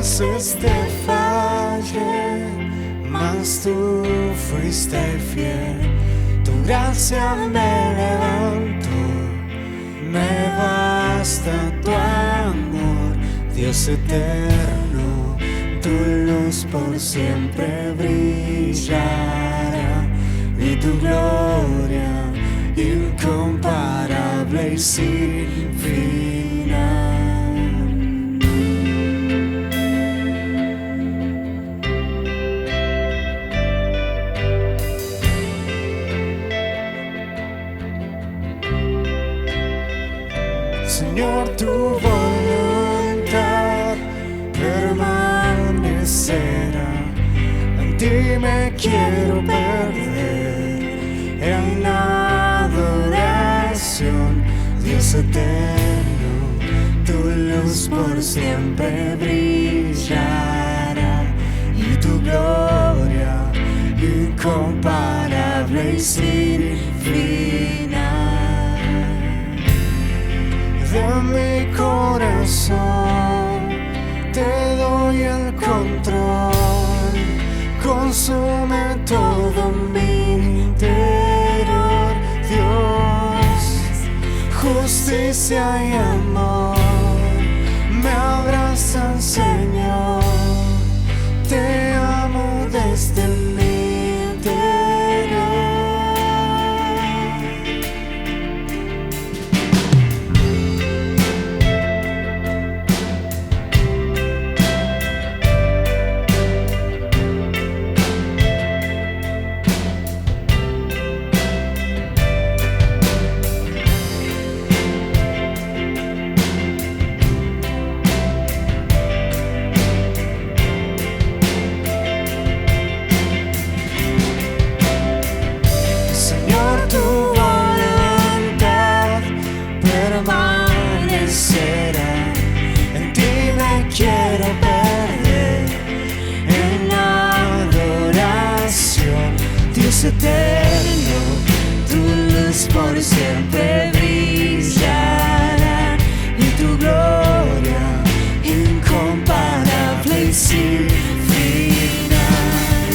veces te fallé, mas tú fuiste fiel. Tu gracia me levantó, me basta tu amor, Dios eterno. Tu luz por siempre brillará y tu gloria incomparable y sin final. Señor, tu voluntad permanecerá. En ti me quiero perder en adoración, Dios eterno. Tu luz por siempre brillará y tu gloria incomparable y sin final. De mi corazón te doy el control, consume todo mi interior, Dios. Justicia y amor me abrazan, Señor. Te amo desde mi interior. En ti me quiero perder en adoración, Dios eterno. Tu luz por siempre brillará y tu gloria incomparable y sin final.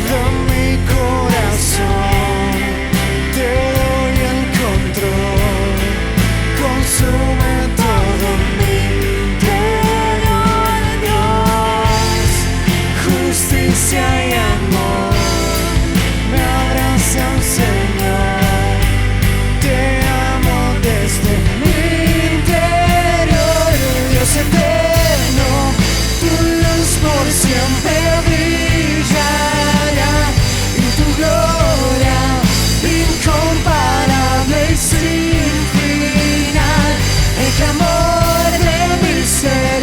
De mi corazón te doy el control, consume todo mi interior, Dios. Justicia y amor me abrazan, Señor. Te amo desde mi interior, Dios eterno. Tu luz por siempre brillará y tu gloria incomparable y sin final. El clamor de mi ser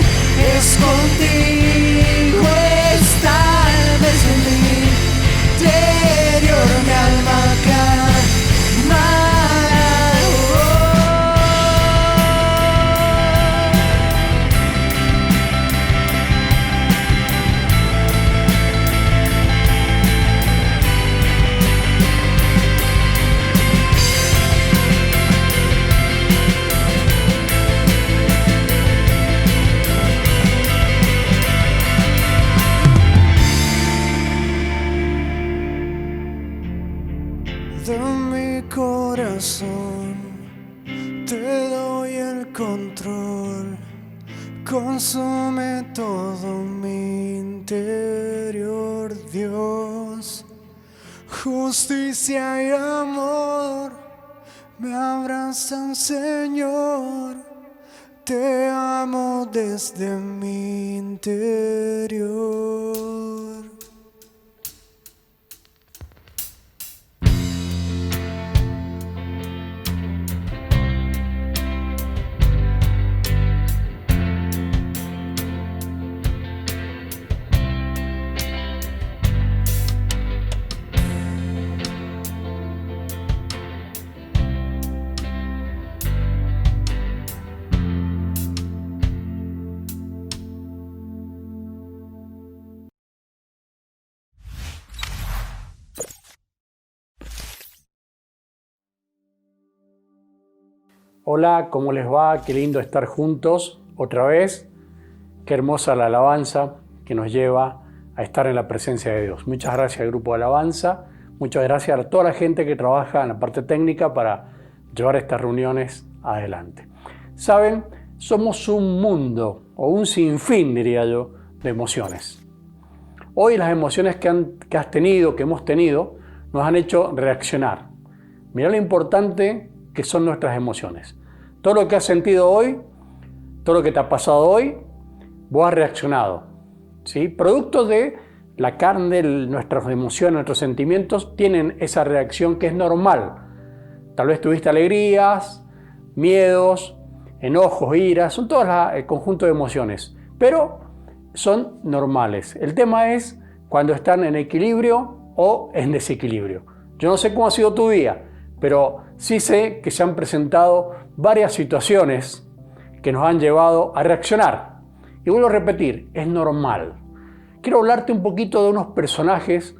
es contigo estar desde mi interior, mi alma de mi corazón te doy el control, consume todo mi interior, Dios. Justicia y amor me abrazan, Señor. Te amo desde mi interior. Hola, ¿cómo les va? Qué lindo estar juntos otra vez. Qué hermosa la alabanza que nos lleva a estar en la presencia de Dios. Muchas gracias al grupo de alabanza, muchas gracias a toda la gente que trabaja en la parte técnica para llevar estas reuniones adelante. Saben, somos un mundo, o un sinfín, diría yo, de emociones. Hoy las emociones que has tenido, que hemos tenido, nos han hecho reaccionar. Mira lo importante que son nuestras emociones. Todo lo que has sentido hoy, todo lo que te ha pasado hoy, vos has reaccionado, ¿sí? Producto de la carne, nuestras emociones, nuestros sentimientos tienen esa reacción que es normal. Tal vez tuviste alegrías, miedos, enojos, iras, son todas el conjunto de emociones, pero son normales. El tema es cuando están en equilibrio o en desequilibrio. Yo no sé cómo ha sido tu día, pero sí sé que se han presentado varias situaciones que nos han llevado a reaccionar. Y vuelvo a repetir, es normal. Quiero hablarte un poquito de unos personajes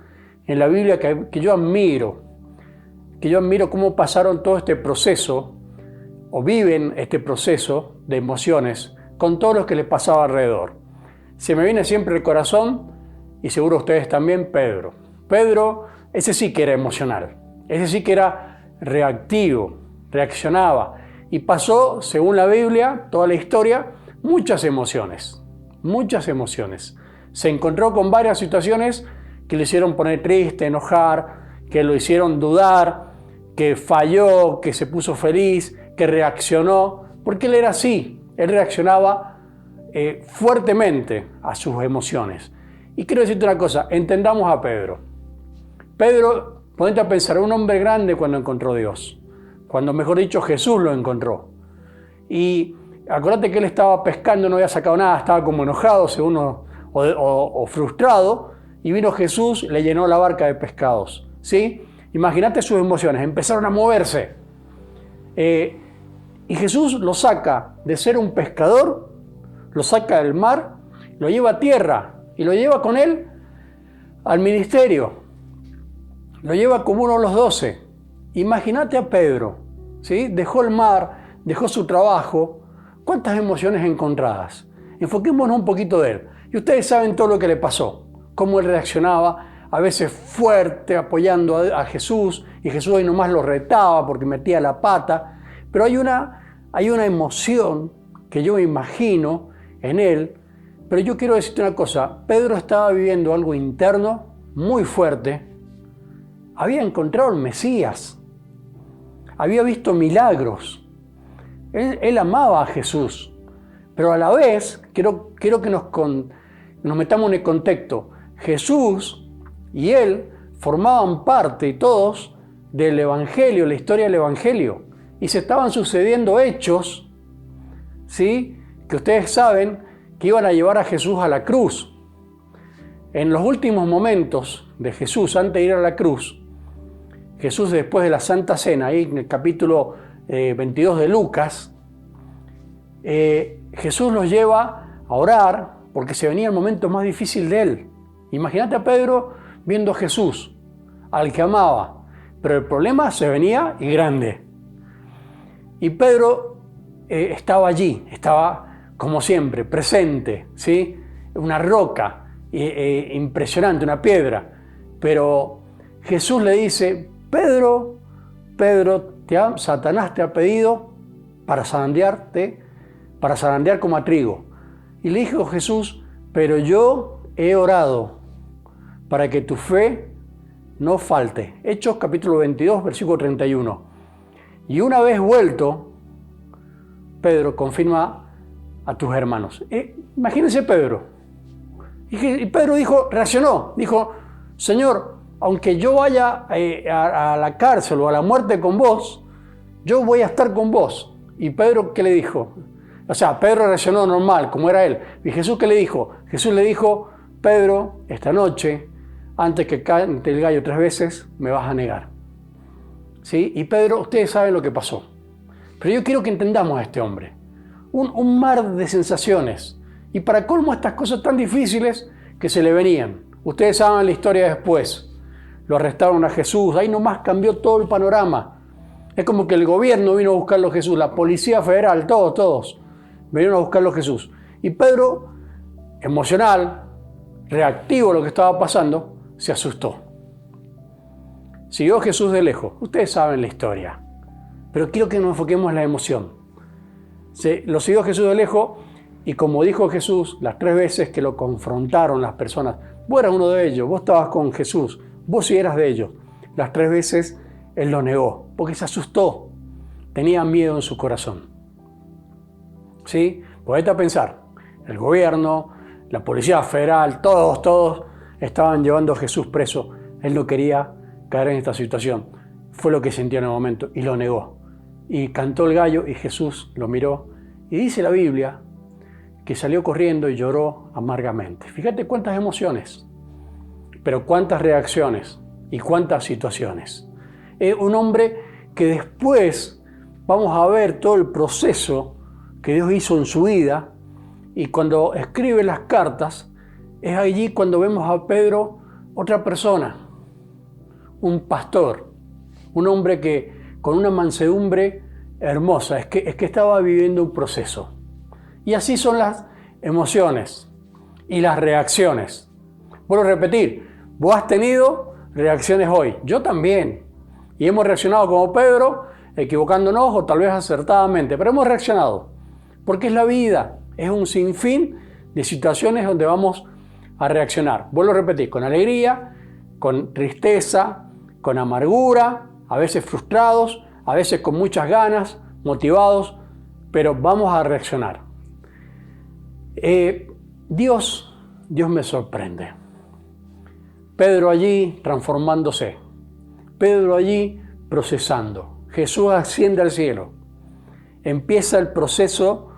en la Biblia que yo admiro cómo pasaron todo este proceso o viven este proceso de emociones con todo lo que les pasaba alrededor. Se me viene siempre el corazón, y seguro ustedes también, Pedro. Pedro, ese sí que era emocional, ese sí que era reactivo, reaccionaba y pasó, según la Biblia, toda la historia, muchas emociones. Se encontró con varias situaciones que le hicieron poner triste, enojar, que lo hicieron dudar, que falló, que se puso feliz, que reaccionó, porque él era así, él reaccionaba fuertemente a sus emociones. Y quiero decirte una cosa, entendamos a Pedro. Pedro, ponete a pensar, un hombre grande cuando encontró a Dios, cuando mejor dicho Jesús lo encontró. Y acuérdate que él estaba pescando, no había sacado nada, estaba como enojado según o frustrado, y vino Jesús y le llenó la barca de pescados, ¿sí? Imagínate sus emociones, empezaron a moverse. Y Jesús lo saca de ser un pescador, lo saca del mar, lo lleva a tierra y lo lleva con él al ministerio. Lo lleva como uno de los 12. Imagínate a Pedro, ¿sí? Dejó el mar, dejó su trabajo. ¿Cuántas emociones encontradas? Enfoquémonos un poquito de él. Y ustedes saben todo lo que le pasó, cómo él reaccionaba, a veces fuerte, apoyando a Jesús, y Jesús ahí nomás lo retaba porque metía la pata. Pero hay una emoción que yo me imagino en él. Pero yo quiero decirte una cosa, Pedro estaba viviendo algo interno muy fuerte. Había encontrado al Mesías, había visto milagros. Él amaba a Jesús, pero a la vez, quiero que nos metamos en el contexto. Jesús y él formaban parte, y todos, del Evangelio, la historia del Evangelio. Y se estaban sucediendo hechos, ¿sí?, que ustedes saben que iban a llevar a Jesús a la cruz. En los últimos momentos de Jesús, antes de ir a la cruz, Jesús, después de la Santa Cena, ahí en el capítulo 22 de Lucas, Jesús los lleva a orar porque se venía el momento más difícil de él. Imagínate a Pedro viendo a Jesús, al que amaba, pero el problema se venía y grande. Y Pedro estaba allí, estaba como siempre, presente, ¿sí? Una roca impresionante, una piedra. Pero Jesús le dice: Pedro, Satanás te ha pedido para zarandear como a trigo. Y le dijo Jesús: pero yo he orado para que tu fe no falte. Hechos capítulo 22, versículo 31. Y una vez vuelto, Pedro, confirma a tus hermanos. Imagínense Pedro. Y Pedro reaccionó, dijo: Señor, aunque yo vaya a la cárcel o a la muerte con vos, yo voy a estar con vos. Y Pedro, ¿qué le dijo? O sea, Pedro reaccionó normal, como era él. ¿Y Jesús qué le dijo? Jesús le dijo: Pedro, esta noche, antes que cante el gallo 3 veces, me vas a negar. ¿Sí? Y Pedro, ustedes saben lo que pasó. Pero yo quiero que entendamos a este hombre. Un mar de sensaciones. Y para colmo, estas cosas tan difíciles que se le venían. Ustedes saben la historia después. Lo arrestaron a Jesús. Ahí nomás cambió todo el panorama. Es como que el gobierno vino a buscarlo a Jesús. La Policía Federal, todos vinieron a buscarlo a Jesús. Y Pedro emocional, reactivo a lo que estaba pasando, se asustó. Siguió a Jesús de lejos. Ustedes saben la historia, pero quiero que nos enfoquemos en la emoción. Lo siguió Jesús de lejos y como dijo Jesús, las 3 veces que lo confrontaron las personas, vos eras uno de ellos, vos estabas con Jesús, vos sí eras de ellos. Las 3 veces él lo negó, porque se asustó, tenía miedo en su corazón. ¿Sí? Podete a pensar, el gobierno, la policía federal, todos estaban llevando a Jesús preso. Él no quería caer en esta situación. Fue lo que sintió en el momento y lo negó. Y cantó el gallo y Jesús lo miró. Y dice la Biblia que salió corriendo y lloró amargamente. Fíjate cuántas emociones, pero cuántas reacciones y cuántas situaciones. Un hombre que después vamos a ver todo el proceso que Dios hizo en su vida, y cuando escribe las cartas, es allí cuando vemos a Pedro otra persona, un pastor, un hombre que con una mansedumbre hermosa, es que estaba viviendo un proceso. Y así son las emociones y las reacciones. Vuelvo a repetir, vos has tenido reacciones hoy, yo también, y hemos reaccionado como Pedro, equivocándonos o tal vez acertadamente, pero hemos reaccionado, porque es la vida, es un sinfín de situaciones donde vamos a reaccionar. Vuelvo a repetir, con alegría, con tristeza, con amargura, a veces frustrados, a veces con muchas ganas, motivados, pero vamos a reaccionar. Dios me sorprende. Pedro allí transformándose, Pedro allí procesando. Jesús asciende al cielo. Empieza el proceso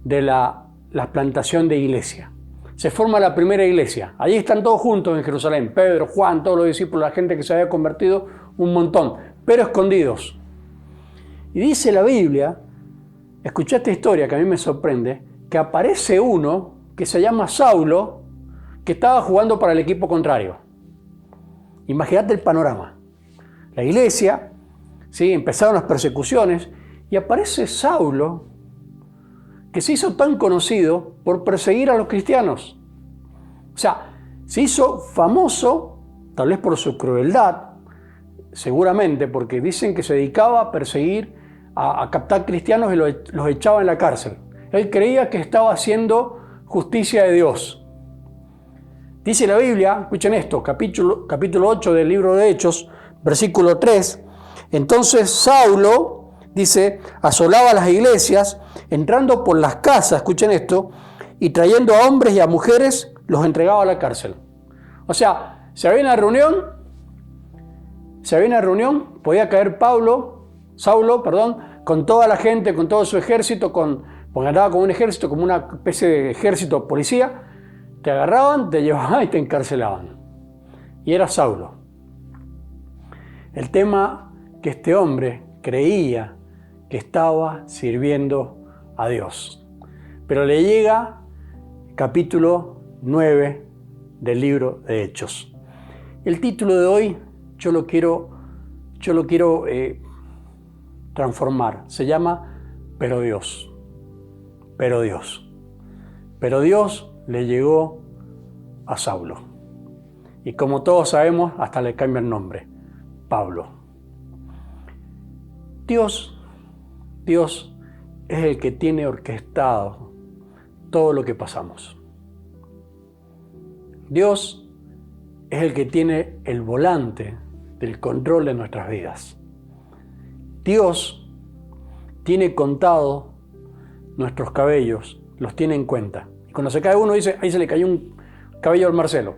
de la plantación de iglesia. Se forma la primera iglesia. Allí están todos juntos en Jerusalén. Pedro, Juan, todos los discípulos, la gente que se había convertido, un montón, pero escondidos. Y dice la Biblia, escuché esta historia que a mí me sorprende, que aparece uno que se llama Saulo, que estaba jugando para el equipo contrario. Imagínate el panorama. La iglesia, ¿sí? Empezaron las persecuciones y aparece Saulo, que se hizo tan conocido por perseguir a los cristianos. O sea, se hizo famoso, tal vez por su crueldad, seguramente, porque dicen que se dedicaba a perseguir, a captar cristianos y los echaba en la cárcel. Él creía que estaba haciendo justicia de Dios. Dice la Biblia, escuchen esto, capítulo 8 del libro de Hechos, versículo 3. Entonces Saulo, dice, asolaba las iglesias, entrando por las casas, escuchen esto, y trayendo a hombres y a mujeres, los entregaba a la cárcel. O sea, se había una reunión, podía caer Saulo, con toda la gente, con todo su ejército, porque andaba con un ejército, como una especie de ejército policía, te agarraban, te llevaban y te encarcelaban. Y era Saulo. El tema que este hombre creía que estaba sirviendo a Dios. Pero le llega capítulo 9 del libro de Hechos. El título de hoy yo lo quiero transformar. Se llama Pero Dios. Pero Dios. Pero Dios le llegó a Saulo. Y como todos sabemos, hasta le cambia el nombre. Pablo. Dios es el que tiene orquestado todo lo que pasamos. Dios es el que tiene el volante del control de nuestras vidas. Dios tiene contado nuestros cabellos, los tiene en cuenta. Y cuando se cae uno dice, ahí se le cayó un cabello al Marcelo.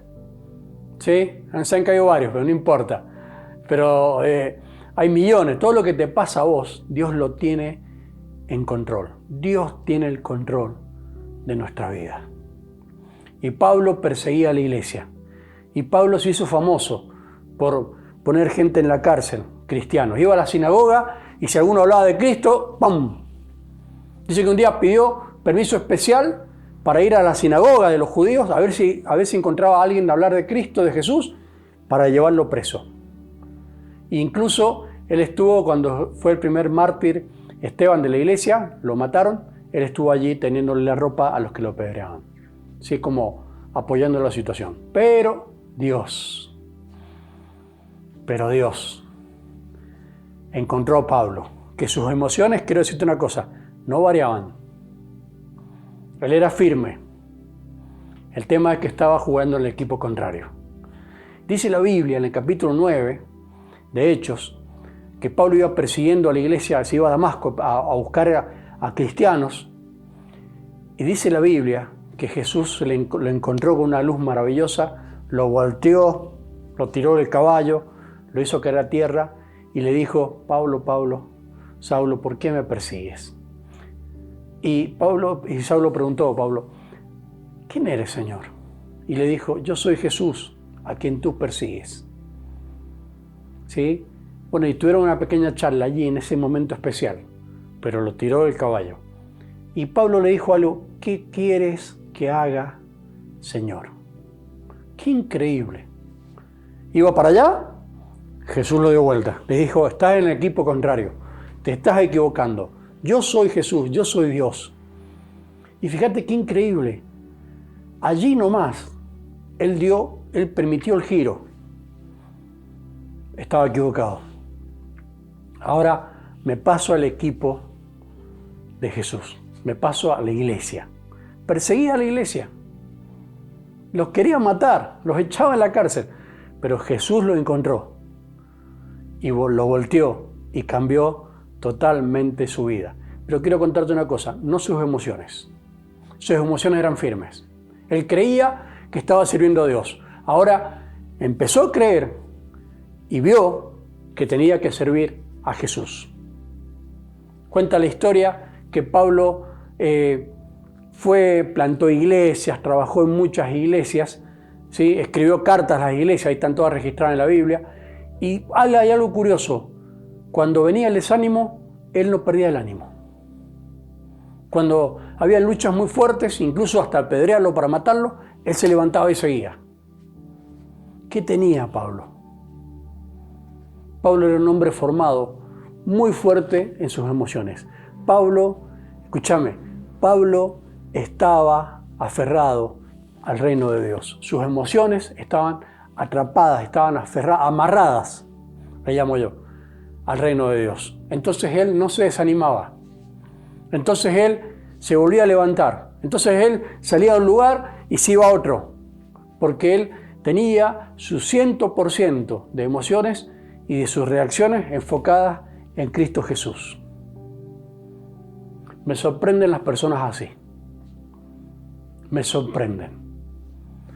¿Sí? Se han caído varios, pero no importa. Pero hay millones. Todo lo que te pasa a vos, Dios lo tiene en control. Dios tiene el control de nuestra vida. Y Pablo perseguía a la iglesia. Y Pablo se hizo famoso por poner gente en la cárcel, cristianos. Iba a la sinagoga y si alguno hablaba de Cristo, ¡pum! Dice que un día pidió permiso especial para ir a la sinagoga de los judíos a ver si encontraba a alguien a hablar de Cristo, de Jesús, para llevarlo preso. E incluso él estuvo, cuando fue el primer mártir Esteban de la iglesia, lo mataron, él estuvo allí teniéndole la ropa a los que lo apedreaban. ¿sí? Como apoyando la situación. Pero Dios encontró a Pablo, que sus emociones, quiero decirte una cosa, no variaban. Él era firme. El tema es que estaba jugando en el equipo contrario. Dice la Biblia en el capítulo 9 de Hechos que Pablo iba persiguiendo a la iglesia, se iba a Damasco a buscar a cristianos, y dice la Biblia que Jesús lo encontró con una luz maravillosa, lo volteó, lo tiró del caballo, lo hizo caer a tierra y le dijo: Pablo, Pablo, Saulo, ¿por qué me persigues? Y Saulo preguntó: Pablo, ¿quién eres, Señor? Y le dijo: yo soy Jesús, a quien tú persigues. ¿Sí? Bueno, y tuvieron una pequeña charla allí en ese momento especial, pero lo tiró del caballo. Y Pablo le dijo algo: ¿qué quieres que haga, Señor? ¡Qué increíble! Iba para allá, Jesús lo dio vuelta. Le dijo: estás en el equipo contrario, te estás equivocando. Yo soy Jesús, yo soy Dios. Y fíjate qué increíble. Allí nomás, él permitió el giro. Estaba equivocado. Ahora me paso al equipo de Jesús. Me paso a la iglesia. Perseguía a la iglesia. Los quería matar, los echaba en la cárcel. Pero Jesús lo encontró y lo volteó y cambió totalmente su vida. Pero quiero contarte una cosa, no sus emociones. Sus emociones eran firmes. Él creía que estaba sirviendo a Dios. Ahora empezó a creer y vio que tenía que servir a Jesús. Cuenta la historia que Pablo plantó iglesias, trabajó en muchas iglesias, ¿sí? Escribió cartas a las iglesias, ahí están todas registradas en la Biblia. Y hay algo curioso, cuando venía el desánimo, él no perdía el ánimo. Cuando había luchas muy fuertes, incluso hasta apedrearlo para matarlo, él se levantaba y seguía. ¿Qué tenía Pablo? Pablo era un hombre formado, muy fuerte en sus emociones. Pablo estaba aferrado al reino de Dios. Sus emociones estaban atrapadas, estaban amarradas, le llamo yo, al reino de Dios. Entonces él no se desanimaba. Entonces él se volvía a levantar. Entonces él salía de un lugar y se iba a otro, porque él tenía su 100% de emociones y de sus reacciones enfocadas en Cristo Jesús. Me sorprenden las personas así. Me sorprenden.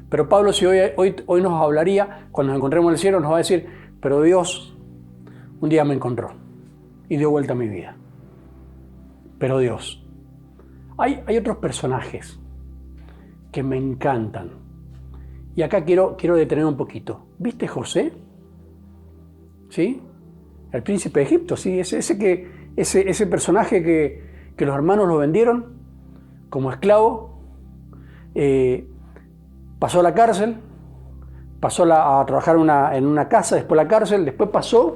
Pero Pablo, si hoy nos hablaría, cuando nos encontremos en el cielo, nos va a decir: pero Dios un día me encontró y dio vuelta a mi vida. Pero Dios. Hay otros personajes que me encantan. Y acá quiero detener un poquito. ¿Viste José? ¿Sí? El príncipe de Egipto, ¿sí? Ese personaje que los hermanos lo vendieron como esclavo, pasó a la cárcel, pasó a trabajar en una casa, después la cárcel, después pasó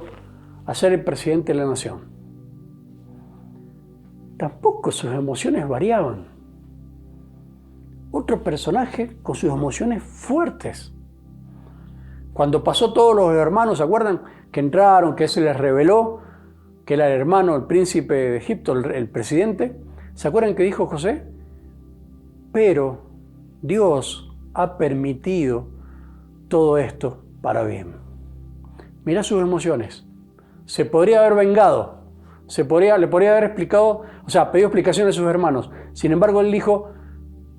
a ser el presidente de la nación. Tampoco sus emociones variaban. Otro personaje con sus emociones fuertes. Cuando pasó, todos los hermanos, ¿se acuerdan? Que entraron, que se les reveló que era el hermano, el príncipe de Egipto, el presidente. ¿Se acuerdan que dijo José? Pero Dios ha permitido todo esto para bien. Mirá sus emociones. Se podría haber vengado, le podría haber explicado, pedido explicaciones a sus hermanos. Sin embargo, él dijo: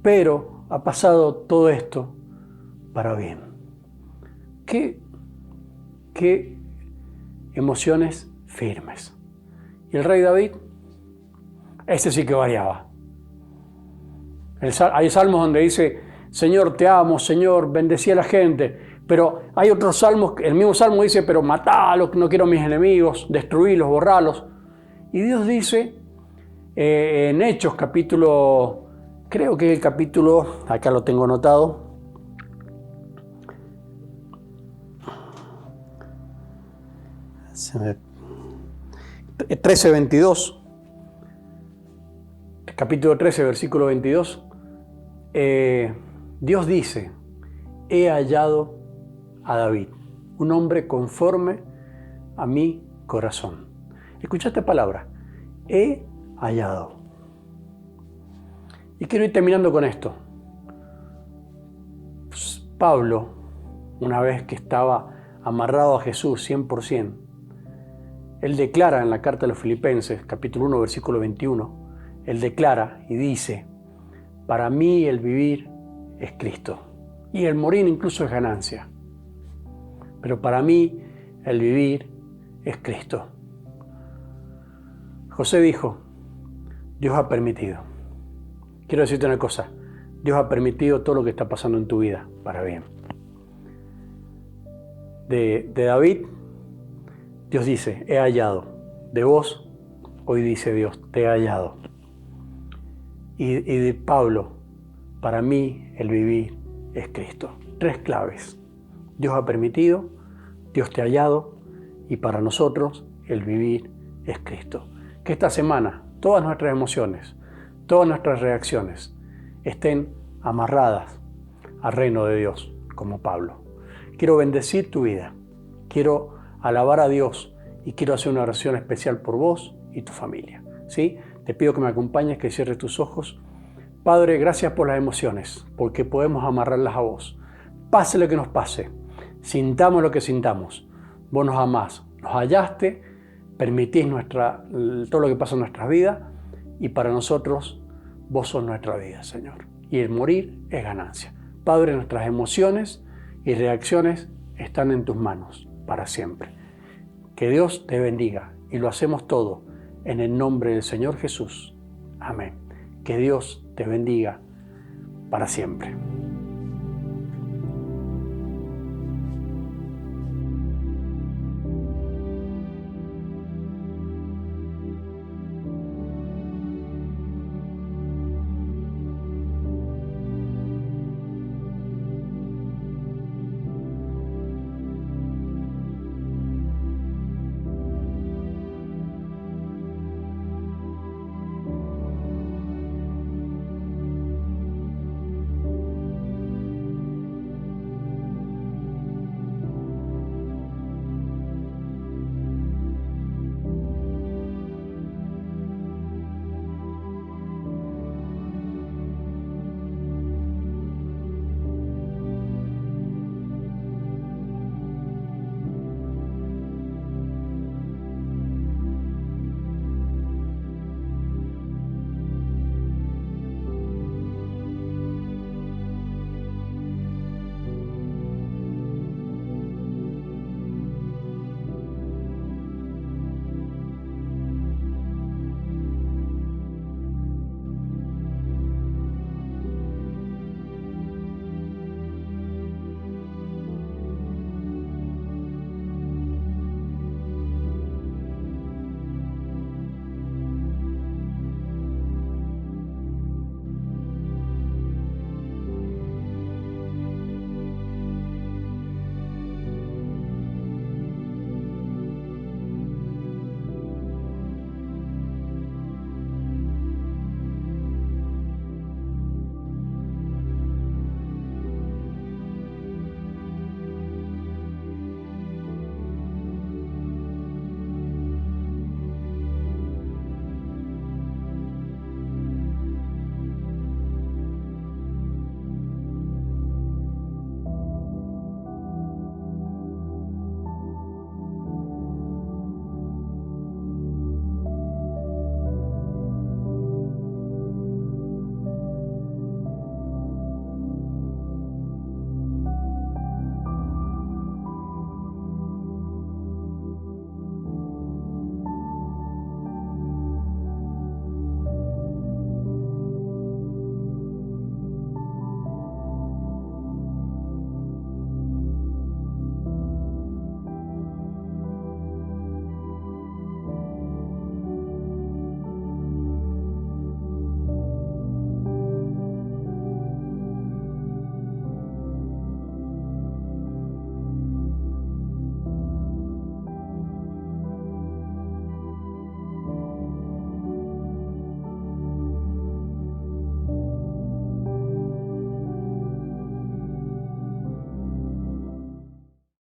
pero ha pasado todo esto para bien. ¿Qué emociones firmes? Y el rey David, ese sí que variaba. Hay salmos donde dice: Señor, te amo, Señor, bendecí a la gente. Pero hay otros salmos, el mismo salmo dice: pero matalos, no quiero a mis enemigos, destruílos, borralos. Y Dios dice en Hechos capítulo, creo que es el capítulo, acá lo tengo anotado, el 13:22, capítulo 13, versículo 22, Dios dice, he hallado a David, un hombre conforme a mi corazón. Escucha esta palabra, he hallado. Y quiero ir terminando con esto. Pues Pablo, una vez que estaba amarrado a Jesús 100%, él declara en la carta a los Filipenses, capítulo 1, versículo 21, él declara y dice, para mí el vivir es Cristo y el morir incluso es ganancia. Pero para mí el vivir es Cristo. José dijo, Dios ha permitido. Quiero decirte una cosa, Dios ha permitido todo lo que está pasando en tu vida para bien. De David, Dios dice, he hallado. De vos, hoy dice Dios, te he hallado. Y de Pablo, para mí el vivir es Cristo. 3 claves. Dios ha permitido, Dios te ha hallado y para nosotros el vivir es Cristo. Que esta semana todas nuestras emociones, todas nuestras reacciones estén amarradas al reino de Dios, como Pablo. Quiero bendecir tu vida, quiero alabar a Dios y quiero hacer una oración especial por vos y tu familia. ¿Sí? Te pido que me acompañes, que cierres tus ojos. Padre, gracias por las emociones, porque podemos amarrarlas a vos. Pase lo que nos pase, sintamos lo que sintamos. Vos nos amás, nos hallaste, permitís todo lo que pasa en nuestras vidas y para nosotros vos sos nuestra vida, Señor. Y el morir es ganancia. Padre, nuestras emociones y reacciones están en tus manos para siempre. Que Dios te bendiga y lo hacemos todo en el nombre del Señor Jesús. Amén. Que Dios te bendiga para siempre.